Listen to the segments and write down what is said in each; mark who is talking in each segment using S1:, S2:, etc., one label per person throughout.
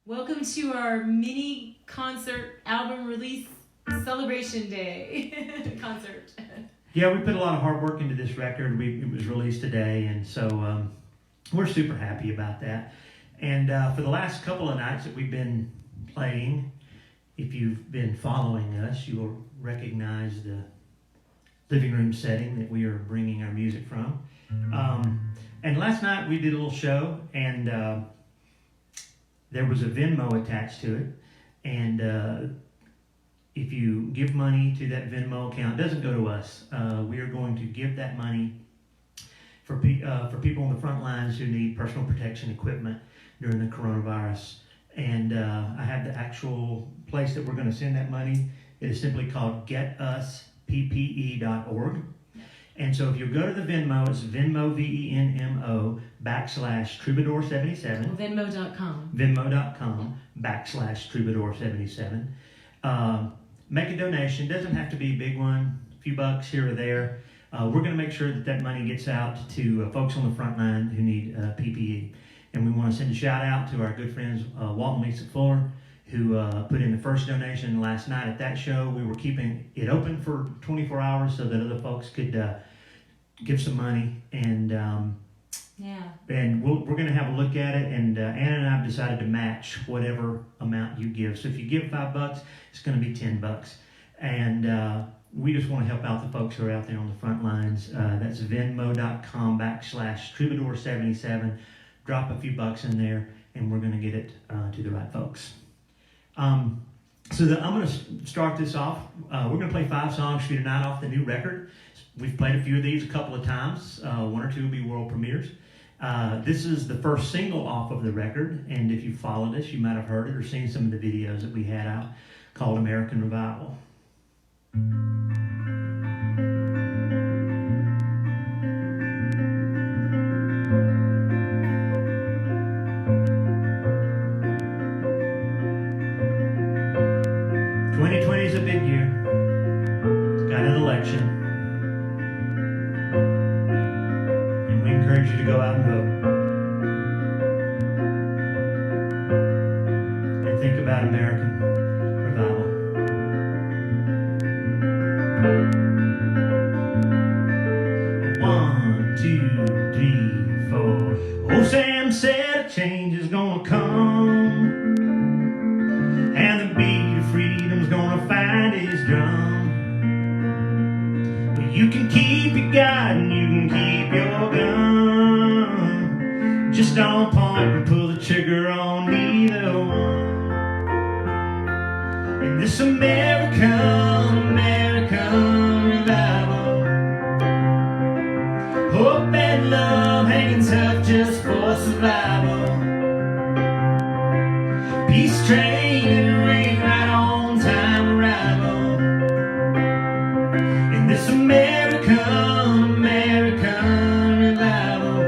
S1: Welcome to our mini concert album release celebration day concert.
S2: Yeah, we put a lot of hard work into this record. It was released today, and so we're super happy about that. And for the last couple of nights that we've been playing, if you've been following us, you will recognize the living room setting that we are bringing our music from. And last night we did a little show, and there was a Venmo attached to it. And if you give money to that Venmo account, it doesn't go to us. We are going to give that money for people on the front lines who need personal protection equipment during the coronavirus. And I have the actual place that we're going to send that money. It is simply called getusppe.org. And so if you go to the Venmo, it's Venmo, Venmo, /Troubadour77.
S1: Venmo.com.
S2: Venmo.com, /Troubadour77. Make a donation. Doesn't have to be a big one, a few bucks here or there. We're going to make sure that that money gets out to folks on the front line who need PPE. And we want to send a shout out to our good friends, Walt and Lisa Fuller, who put in the first donation last night at that show. We were keeping it open for 24 hours so that other folks could give some money. And and we're going to have a look at it. And Anna and I have decided to match whatever amount you give. So if you give $5, it's going to be $10. And we just want to help out the folks who are out there on the front lines. That's Venmo.com /Troubadour77. Drop a few bucks in there, and we're going to get it to the right folks. I'm going to start this off. We're going to play 5 songs for you tonight off the new record. We've played a few of these a couple of times. 1 or 2 will be world premieres. This is the first single off of the record, and if you followed us, you might have heard it or seen some of the videos that we had out called American Revival. Is a big year. It's got an election. And we encourage you to go out and vote. And think about American revival. 1, 2, 3, 4. Oh, Sam said a change is gonna come. And the beat of freedom's gonna find his drum. Well, you can keep your gun and you can keep your gun. Just don't point and pull the trigger on either one. In this American revival, hope and love hanging tough just for survival. Peace train and rain right on time arrival. In this American revival,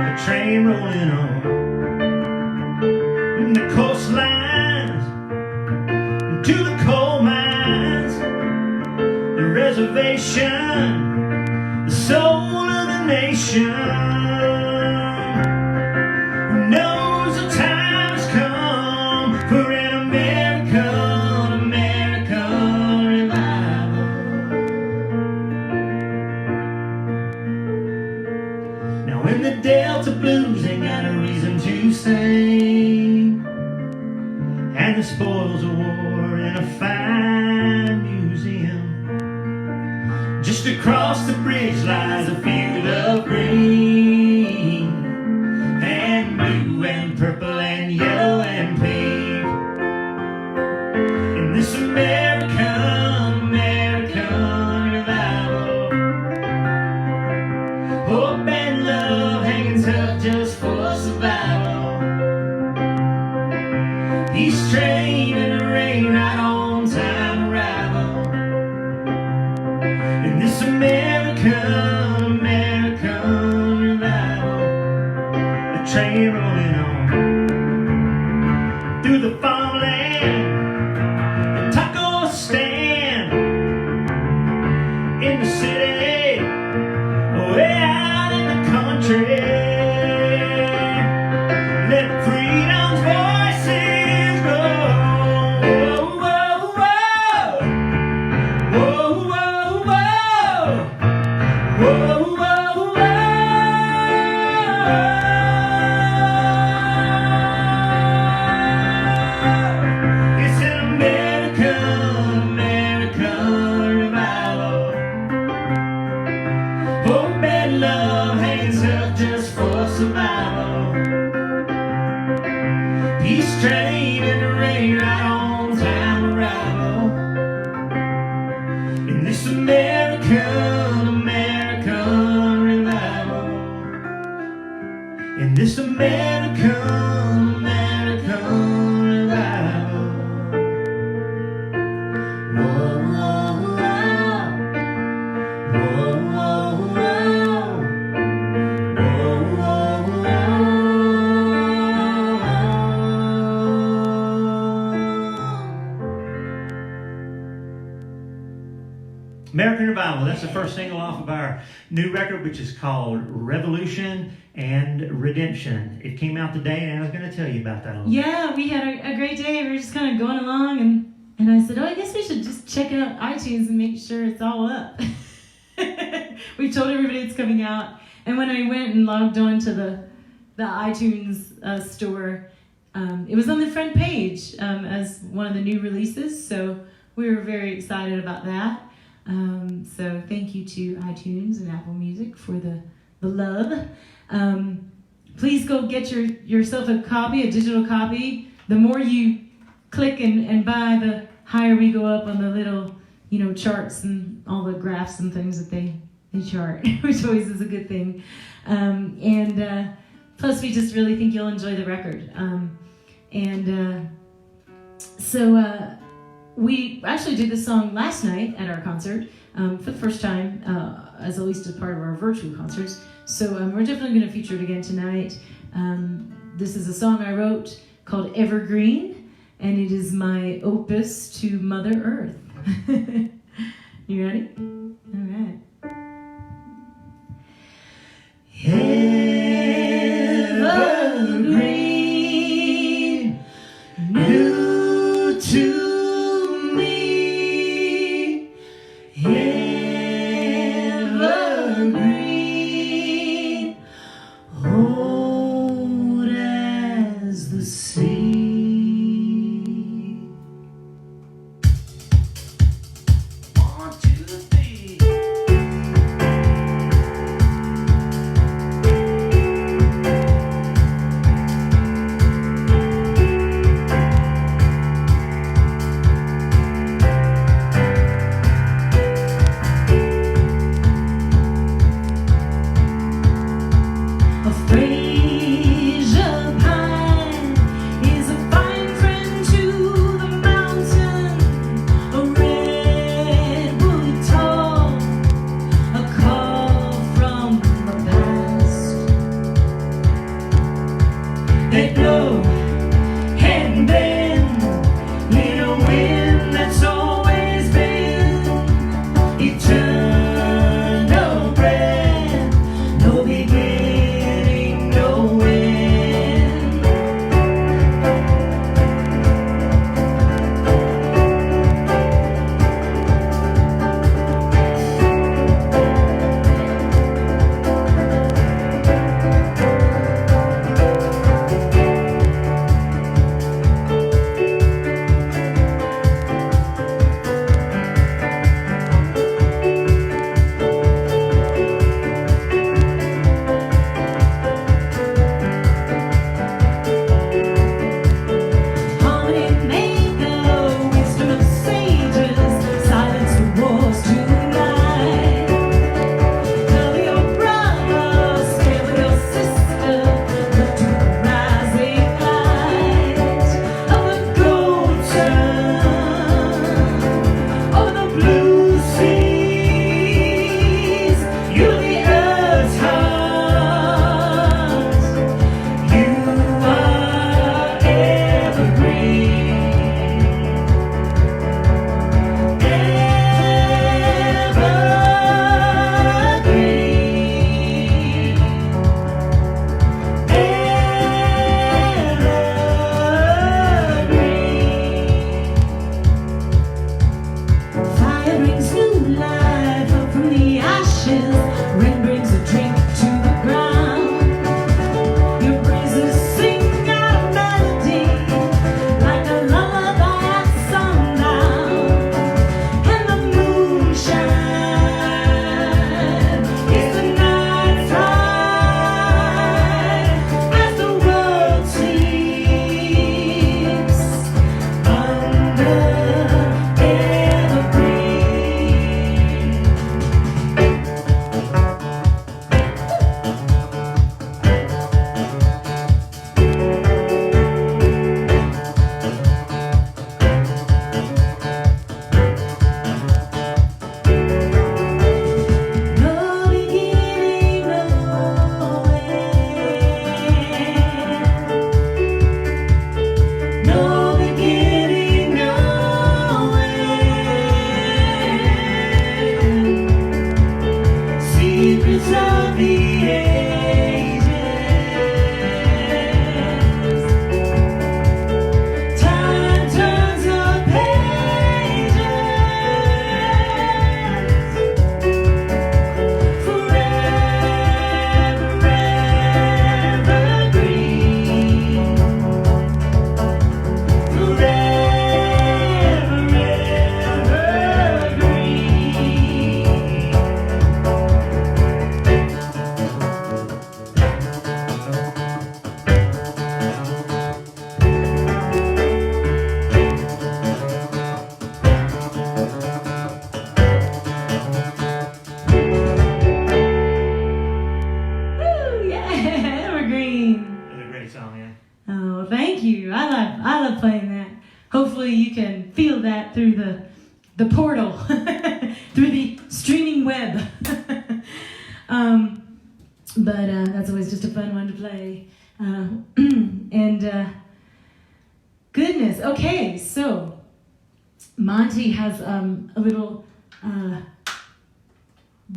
S2: a train rolling on. From the coastlines to the coal mines, the reservation, the soul of the nation. Who knows the time has come for an American revival. Now when the Delta Blues ain't got a reason to sing, and the spoils of war in a fine museum, just across the bridge lies a field of green and blue and purple and yellow and pink. In this American revival, hope and love hanging tough just for survival. Peace train and the rain right on time arrival. In this American revival, the train rolling on through the farmland, the taco stand in the city, way out in the country. himself just for survival. He's trained in the rain, right on time arrival. In this American revival. In this American revival. Whoa, whoa, whoa. Whoa, whoa, whoa. Whoa, whoa, whoa. American Revival, that's the first single off of our new record, which is called Revolution and Redemption. It came out today, and I was going to tell you about that a little bit.
S1: Yeah, we had a great day. We were just kind of going along, and I said, I guess we should just check out iTunes and make sure it's all up. We told everybody it's coming out, and when I went and logged on to the iTunes store, it was on the front page as one of the new releases, so we were very excited about that. So thank you to iTunes and Apple Music for the love. Please go get yourself a copy, a digital copy. The more you click and buy, the higher we go up on the little, charts and all the graphs and things that they chart, which always is a good thing. And plus, we just really think you'll enjoy the record. So we actually did this song last night at our concert for the first time, as at least as part of our virtual concerts. So we're definitely going to feature it again tonight. This is a song I wrote called Evergreen, and it is my opus to Mother Earth. You ready? All right. Evergreen, new to evergreen, old as the sea. 1, 2, 3. Oh, thank you. I love playing that. Hopefully you can feel that through the portal, through the streaming web. But that's always just a fun one to play. Goodness. Okay, so Monty has a little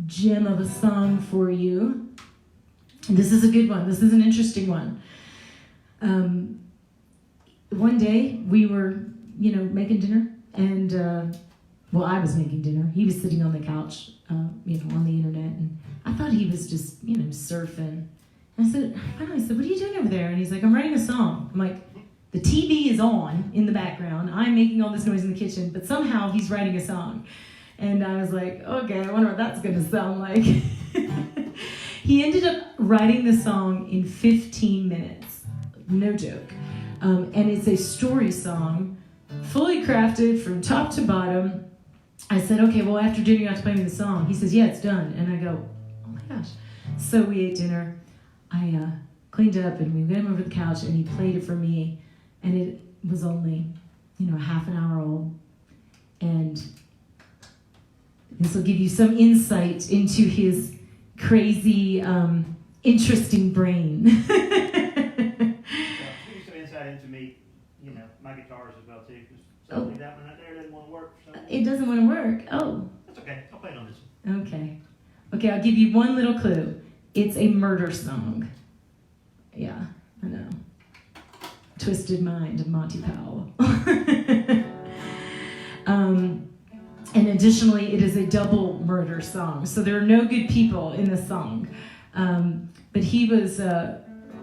S1: gem of a song for you. This is a good one. This is an interesting one. One day we were, making dinner, and I was making dinner. He was sitting on the couch, on the internet, and I thought he was just, surfing. I said, "What are you doing over there?" And he's like, "I'm writing a song." I'm like, the TV is on in the background. I'm making all this noise in the kitchen, but somehow he's writing a song. And I was like, okay, I wonder what that's going to sound like. He ended up writing the song in 15 minutes. No joke. And it's a story song, fully crafted from top to bottom. I said, okay, well, after dinner, you have to play me the song. He says, yeah, it's done. And I go, oh my gosh. So we ate dinner. I cleaned up, and we got him over the couch, and he played it for me. And it was only, half an hour old. And this will give you some insight into his crazy, interesting brain.
S2: Give you some insight into me, my guitars as well too. Because suddenly that one right there doesn't want to work for some reason.
S1: It doesn't want to work. Oh.
S2: That's okay. I'll play it on this one.
S1: Okay. Okay, I'll give you one little clue. It's a murder song. Yeah, I know. Twisted Mind of Monty Powell. And additionally, it is a double murder song. So there are no good people in this song. But he was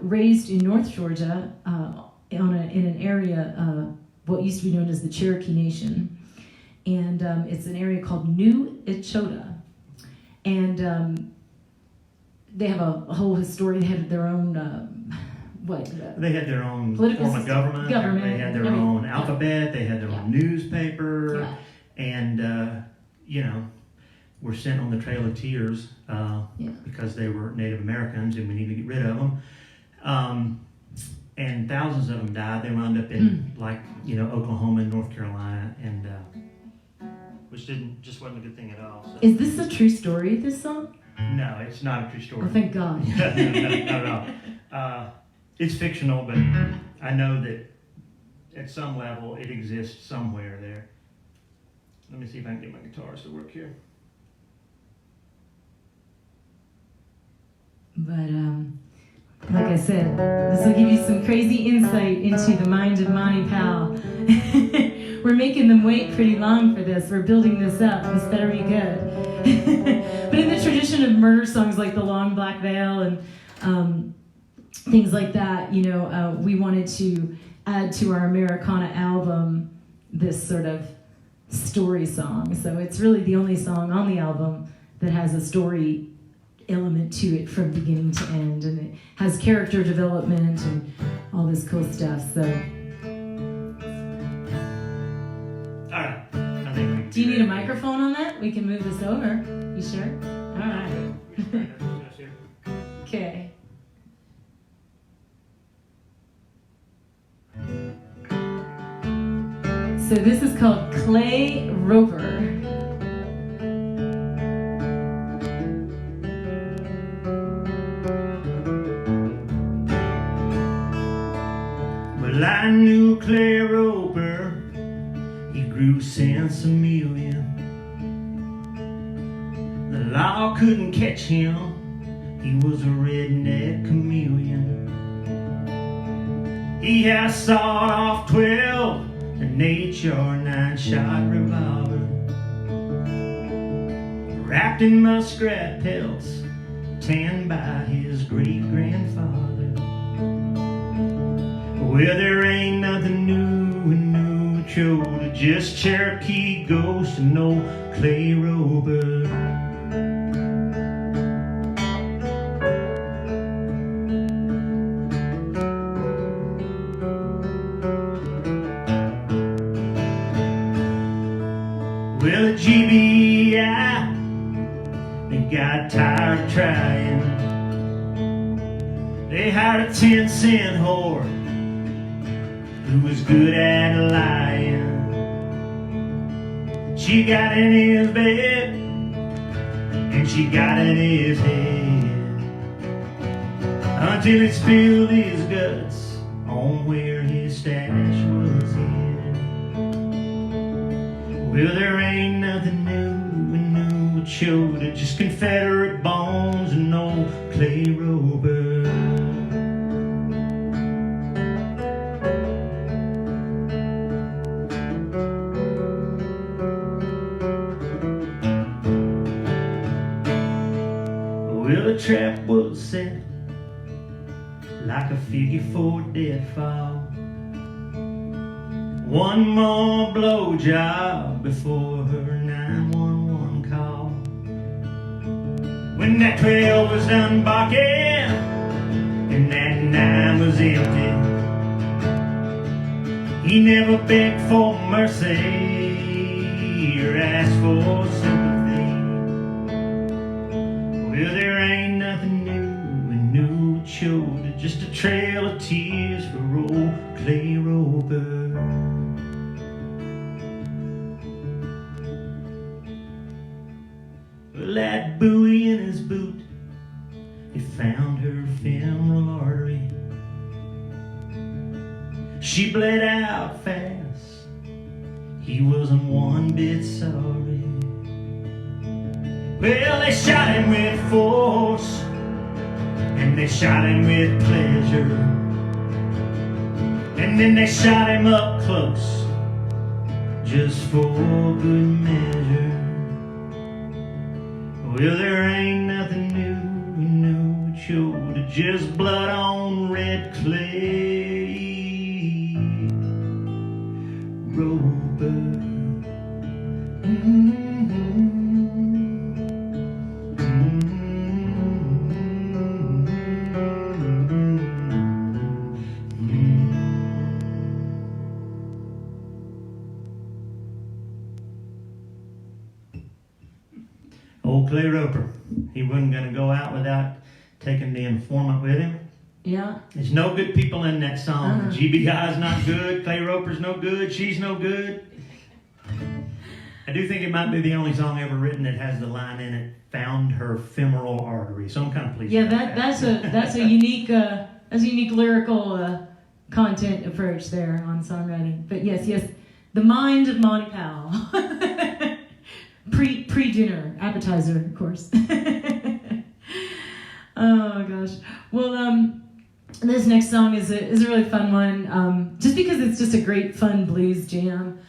S1: raised in North Georgia in an area, what used to be known as the Cherokee Nation. And it's an area called New Echota. And they have a whole history. They had their own...
S2: They had their own
S1: political
S2: form of government. They had their own alphabet. They had their own newspaper.
S1: Yeah.
S2: And, were sent on the Trail of Tears because they were Native Americans and we need to get rid of them. And thousands of them died. They wound up in, Oklahoma and North Carolina, and which just wasn't a good thing at all. So.
S1: Is this a true story, this song?
S2: No, it's not a true story.
S1: Oh, thank God.
S2: No, not at all. It's fictional, but I know that at some level it exists somewhere there. Let me see if I can get my guitars to work here.
S1: But, like I said, this will give you some crazy insight into the mind of Monty Powell. We're making them wait pretty long for this. We're building this up. This better be good. But in the tradition of murder songs like The Long Black Veil and things like that, we wanted to add to our Americana album this sort of story song. So it's really the only song on the album that has a story element to it from beginning to end, and it has character development and all this cool stuff. So,
S2: all right. I think
S1: do you need a microphone on that? We can move this over. You sure? All right. Okay. So this is called Clay Rover.
S2: Well, I knew Clay Rover, he grew since a million. The law couldn't catch him, he was a redneck chameleon. He had sawed off 12, an HR 9-shot revolver, wrapped in muskrat pelts, tanned by his great-grandfather. Well, there ain't nothing new in New Echota, just Cherokee ghosts and old Clay Rover. Well, the GBI, they got tired of trying. They hired a 10-cent whore who was good at lying. She got in his bed and she got in his head until it spilled his guts on where his stash was hid. Well, there ain't nothing new and new would show to just Confederate bones and old Clay Rover. Well, the trap was set like a figure four deadfall. One more blowjob before her 911 call. When that 12 was done barking and that 9 was empty, he never begged for mercy or asked for sympathy. Well, there ain't nothing new and new would show to just a trail of tears for old Clay Rover. Well, that buoy in his boot, it found her femoral artery. She bled out fast, he wasn't one bit sorry. Well, they shot him with force and they shot him with pleasure, and then they shot him up close just for good measure. Well, there ain't nothing new and new would show to just blood on red clay Rover. Old Clay Roper, he wasn't going to go out without taking the informant with him.
S1: Yeah.
S2: There's no good people in that song. GBI's not good, Clay Roper's no good, she's no good. I do think it might be the only song ever written that has the line in it, found her femoral artery. So I'm kind of pleased.
S1: Yeah, that's a unique lyrical content approach there on songwriting. But yes, the mind of Monty Powell. Pre-dinner appetizer, of course. Oh gosh. Well, this next song is a really fun one. Just because it's just a great fun blues jam.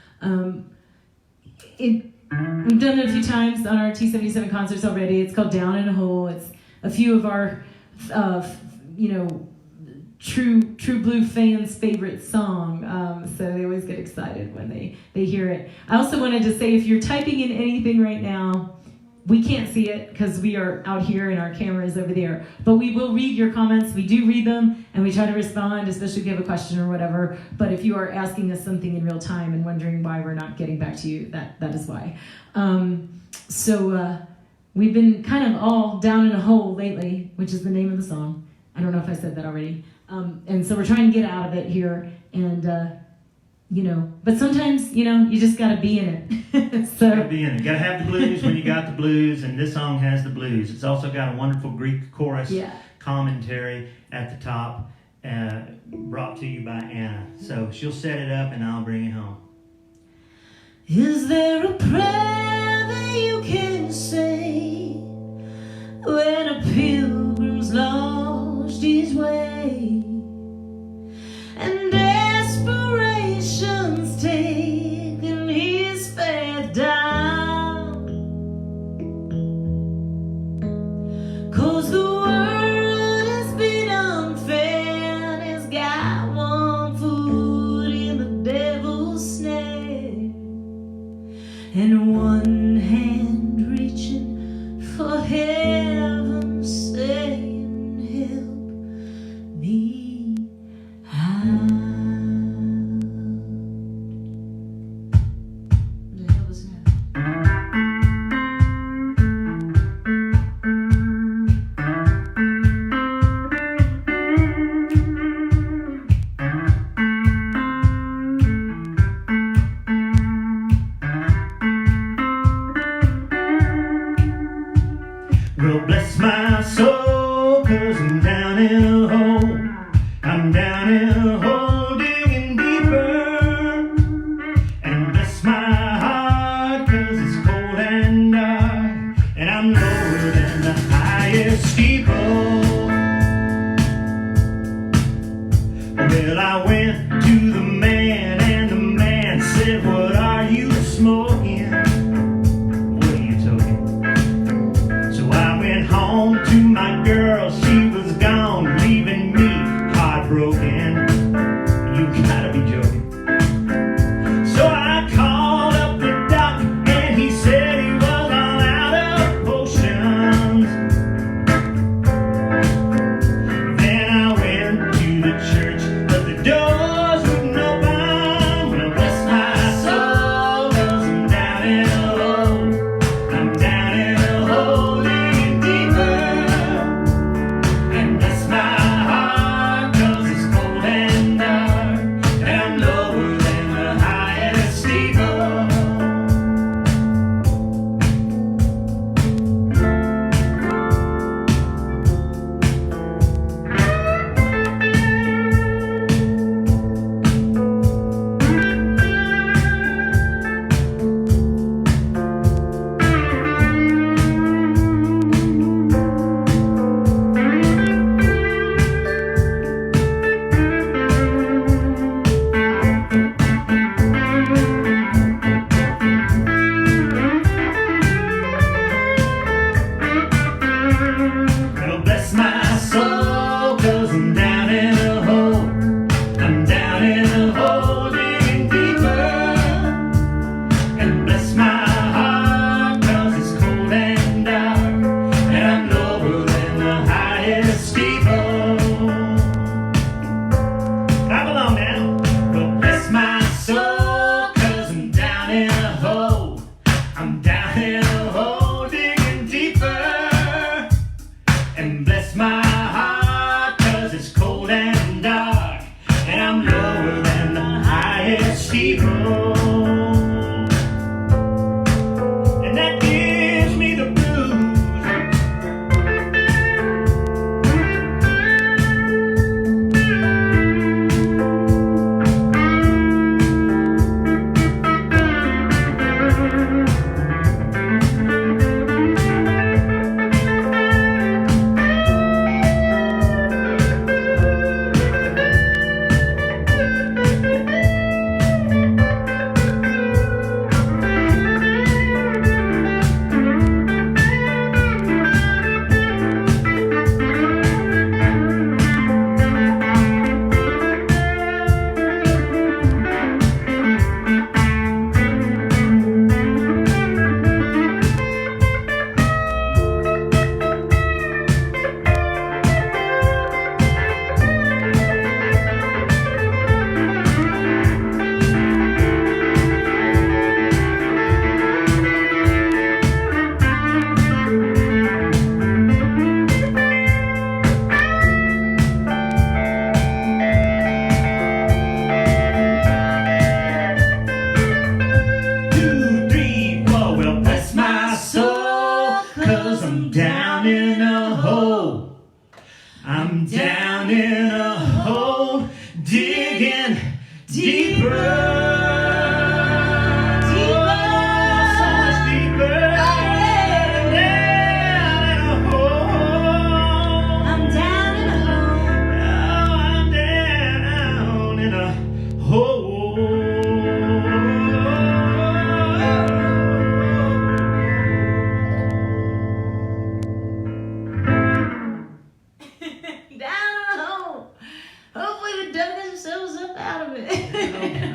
S1: We've done it a few times on our T77 concerts already. It's called Down in a Hole. It's a few of our, true blue fans' favorite song. So they always get excited when they hear it. I also wanted to say, if you're typing in anything right now, we can't see it because we are out here and our camera is over there. But we will read your comments. We do read them and we try to respond, especially if you have a question or whatever. But if you are asking us something in real time and wondering why we're not getting back to you, that is why. We've been kind of all down in a hole lately, which is the name of the song. I don't know if I said that already. And so we're trying to get out of it here. And, but sometimes, you just got to be in it. So
S2: Got to be in it. Got to have the blues when you got the blues, and this song has the blues. It's also got a wonderful Greek chorus commentary at the top, brought to you by Anna. So she'll set it up, and I'll bring it home.
S1: Is there a prayer that you can say when a pilgrim's lost his way and desperation's taken his faith down? 'Cause the world has been unfair and has got one foot in the devil's snare and one hand reaching for heaven, saying,
S2: I'm down in a hole. I'm down in a hole, digging deeper. And bless my heart, 'cause it's cold and dark. And I'm lower than the highest steeple. Well, I went to the man, and the man said, what are you smoking? What are you talking? So I went home to my girl, she was gone, leaving me heartbroken. You gotta be joking. So I called up the doc, and he said he was all out of potions. Then I went to the church, but the doors wouldn't open. Well, bless my soul, 'cause I'm down in a hole. I'm down in a hole, digging deeper. And bless my heart, 'cause it's cold and dark. And I'm lower than the highest steeple. Well, bless my soul, 'cause I'm down in a hole. I'm down in a hole, digging deeper. And bless my heart, 'cause it's cold and dark. And I'm lower than the highest steeple. Clap along now. Well, bless my soul, 'cause I'm down in a hole. I'm down in a hole, digging deeper. And bless my heart, 'cause it's cold and dark. And I'm lower than the highest steeple. And that gives me the blues. Two, three, four. Well, bless my soul, 'cause I'm down in a hole. I'm down in a hole, digging deeper. So much deeper. Down in a hole.
S1: I'm down in a hole.
S2: Oh, I'm down in a hole.
S1: Down in a hole. Hopefully we dug ourselves up out of it.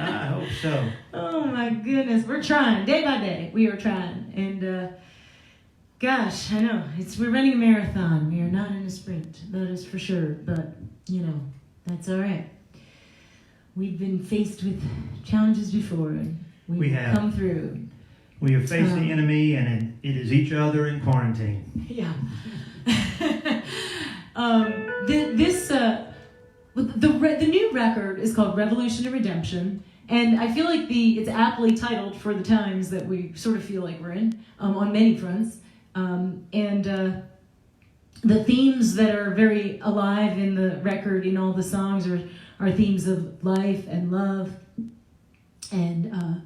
S2: I hope so.
S1: Oh my goodness, we're trying day by day. We are trying, and gosh, I know we're running a marathon. We are not in a sprint, that is for sure. But you know, that's all right. We've been faced with challenges before, and
S2: We have.
S1: come through.
S2: We have faced the enemy, and it is each other in quarantine.
S1: Yeah. The new record is called Revolution and Redemption, and I feel like it's aptly titled for the times that we sort of feel like we're in on many fronts. the themes that are very alive in the record, in all the songs, are themes of life and love and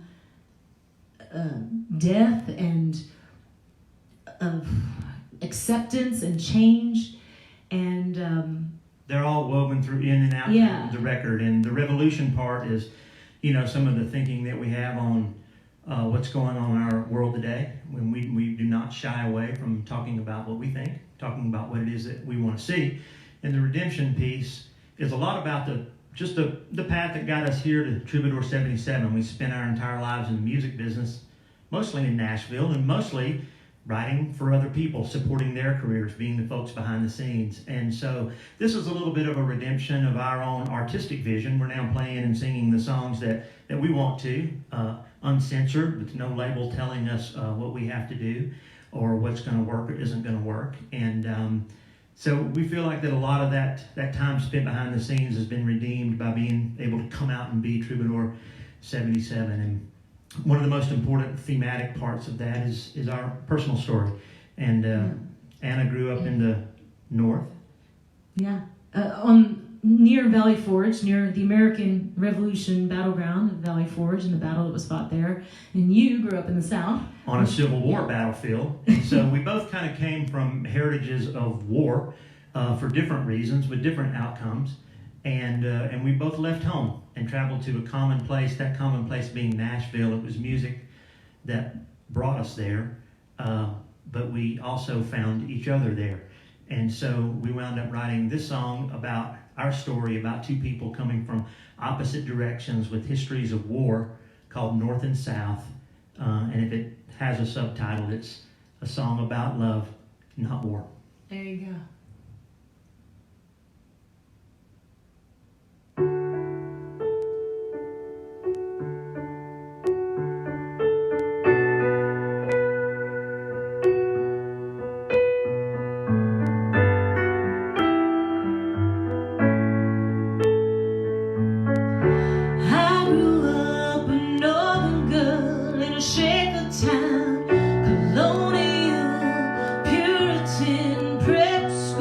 S1: death and acceptance and change, and
S2: they're all woven through in and out
S1: Yeah.
S2: the record. And the revolution part is, some of the thinking that we have on what's going on in our world today. When we do not shy away from talking about what we think, talking about what it is that we want to see. And the redemption piece is a lot about the path that got us here to Troubadour 77. We spent our entire lives in the music business, mostly in Nashville, and mostly writing for other people, supporting their careers, being the folks behind the scenes. And so this is a little bit of a redemption of our own artistic vision. We're now playing and singing the songs that we want to, uncensored, with no label telling us what we have to do or what's going to work or isn't going to work. And so we feel like that a lot of that time spent behind the scenes has been redeemed by being able to come out and be Troubadour 77. And one of the most important thematic parts of that is our personal story. And Anna grew up in the north.
S1: Yeah, near Valley Forge, near the American Revolution battleground of Valley Forge and the battle that was fought there. And you grew up in the South.
S2: On a Civil War battlefield. And so we both kind of came from heritages of war for different reasons with different outcomes. And we both left home and traveled to a common place, that common place being Nashville. It was music that brought us there, but we also found each other there. And so we wound up writing this song about our story, about two people coming from opposite directions with histories of war, called North and South. And if it has a subtitle, it's a song about love, not war.
S1: There you go. Town, colonial, Puritan, prep school.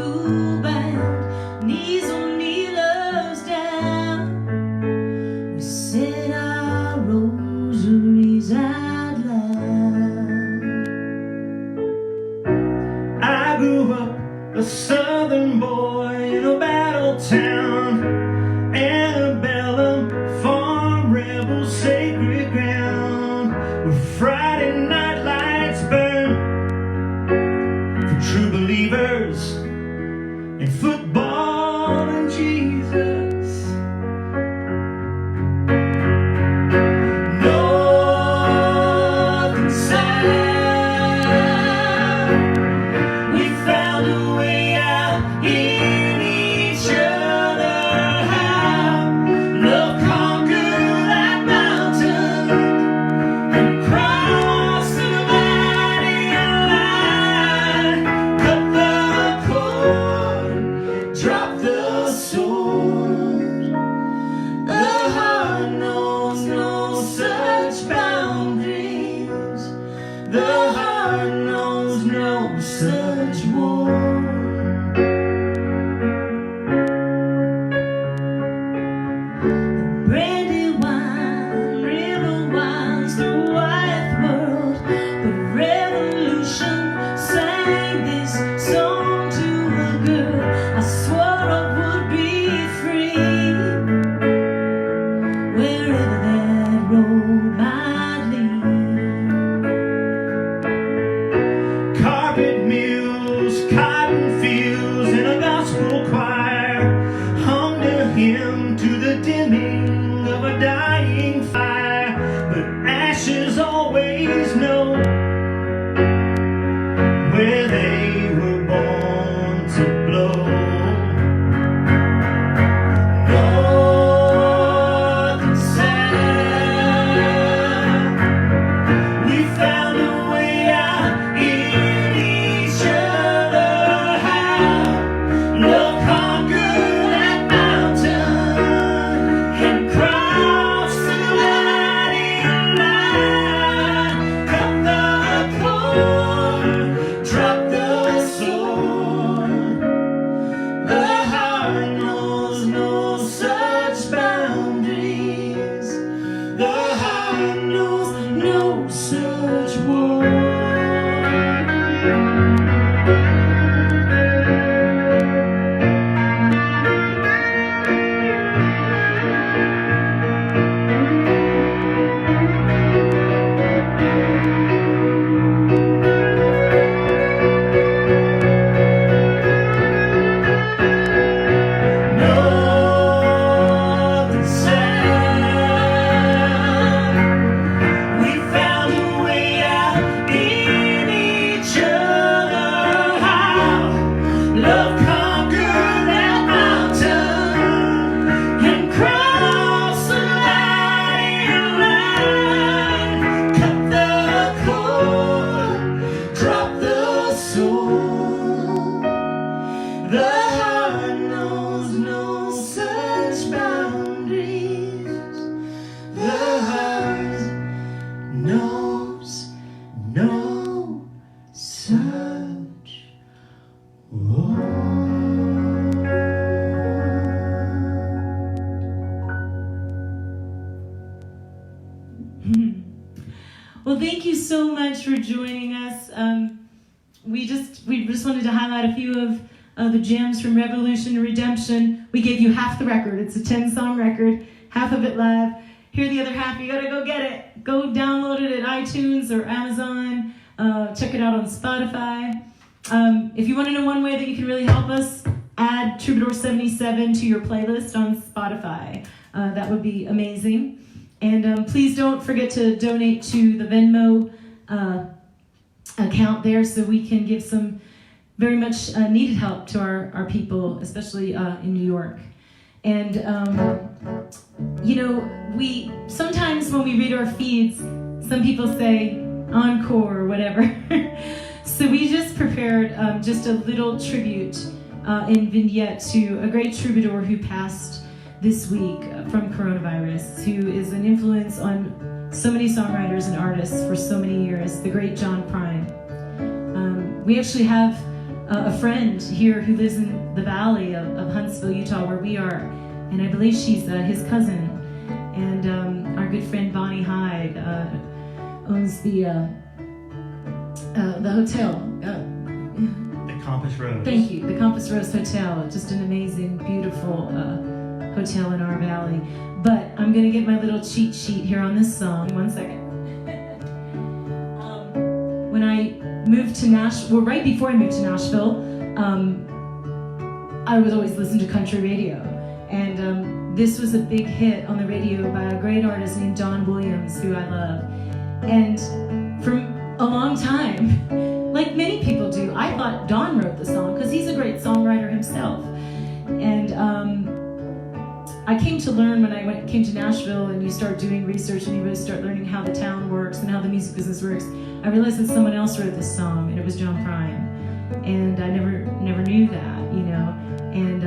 S1: Well, thank you so much for joining us. We just wanted to highlight a few of the gems from Revolution to Redemption. We gave you half the record. It's a 10-song record, half of it live. Hear the other half. You gotta go get it. Go download it at iTunes or Amazon. Check it out on Spotify. If you want to know one way that you can really help us, add Troubadour 77 to your playlist on Spotify. That would be amazing. And please don't forget to donate to the Venmo account there so we can give some very much needed help to our people, especially in New York. And, we sometimes when we read our feeds, some people say encore or whatever. So we just prepared just a little tribute in vignette to a great troubadour who passed this week from coronavirus, who is an influence on so many songwriters and artists for so many years, the great John Prine. We actually have a friend here who lives in the valley of Huntsville, Utah, where we are, and I believe she's his cousin. And our good friend Bonnie Hyde owns the hotel.
S2: The Compass Rose.
S1: Thank you, the Compass Rose Hotel. Just an amazing, beautiful hotel in our valley. But I'm going to get my little cheat sheet here on this song. One second. When I moved to Nashville, right before I moved to Nashville, I would always listen to country radio. And this was a big hit on the radio by a great artist named Don Williams, who I love. And for a long time, like many people do, I thought Don wrote the song because he's a great songwriter himself. And I came to learn when I came to Nashville, and you start doing research and you really start learning how the town works and how the music business works. I realized that someone else wrote this song, and it was John Prine. And I never knew that, And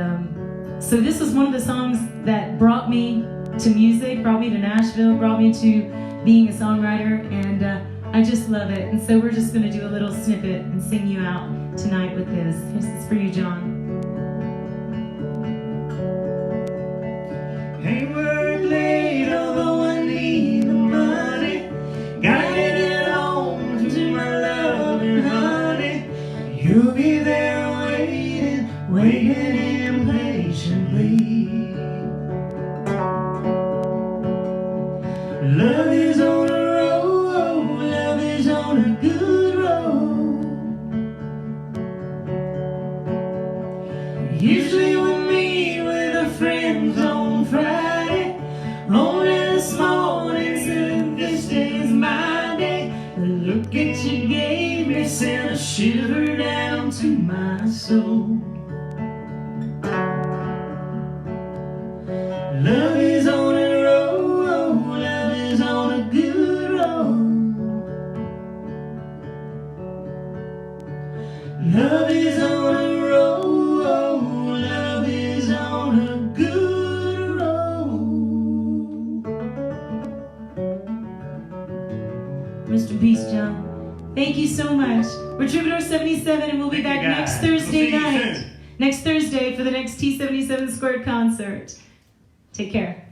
S1: so this was one of the songs that brought me to music, brought me to Nashville, brought me to being a songwriter, and I just love it. And so we're just going to do a little snippet and sing you out tonight with this. This is for you, John.
S2: Ain't work late, although I need the money. Gotta get home to my loving honey. You'll be there waiting impatiently. Love is on a road, love is on a good road. Usually we meet with our friends on Friday. Only this morning said this day's my day. The look that you gave me sent a shiver down to my soul. Love is on a road, love is on a good road. Love is on a road, love is on a good road.
S1: Rest in peace, John. Thank you so much. We're Troubadour 77, and we'll be back next Thursday night. Next Thursday for the next T77 Squared Concert. Take care.